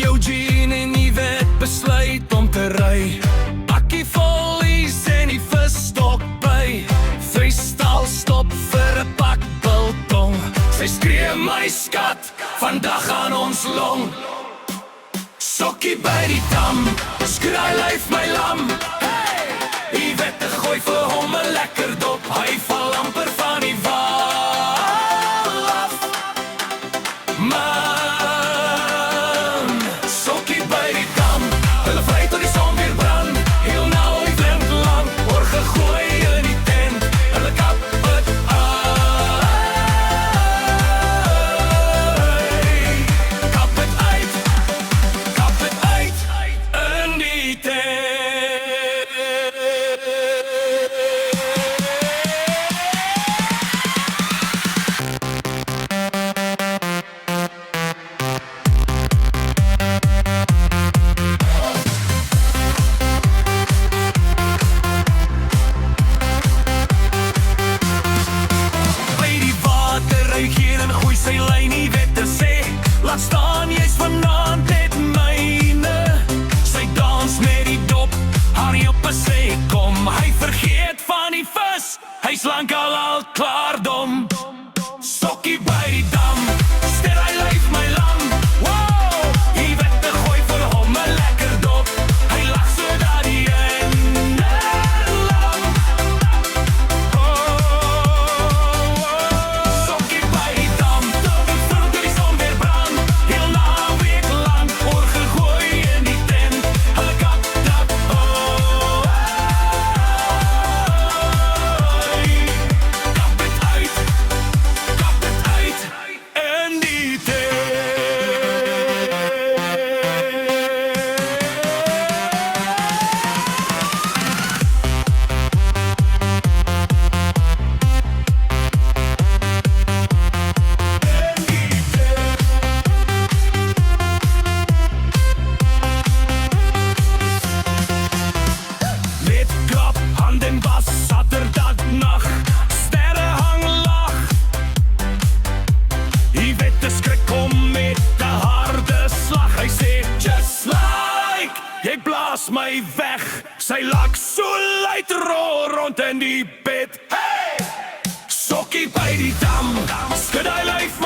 Eugene en Yvette besluit om te ry. Bakkie vol is en die visstok by. Vriestal stop vir 'n pak biltong. Sy skree my skat, vandag aan ons long. Sokkie by die dam, skraai lyf my lam. Hey! Yvette gooi vir hom 'n lekker dop. Hy val amper van die wal af. Man, sokkie by die dam. Hulle vry tot die son weer brand. Heel nou die wind lang, oor gegooi in die tent. Hulle kap het uit. Kap het uit in die tent. Sy lyn nie wet te sê, laat staan jy's vanaand net myne. Sy dans met die dop, haar joppe sê kom. Hy vergeet van die vis, hy's lankal al klaardom. Sokkie by die dam, ster hy lyf my lam. Wow, Yvette gooi vir hom 'n lekker dop. Hy lag sodat die einde lam. Sokkie by die dam, tot die son weer brand. Heel naweek lang, oor gegooi in die tent. Hulle kap dat kap het uit in die tent. Lidkrap, hand en was, Saterdagnacht. Sterre hang lag. Yvette skrik kom met 'n harde slag. Hy sê, just like, jy blaas my weg. Sy lak so luid rol rond in die bed. Hey! Sokkie by die dam, skud hy lyf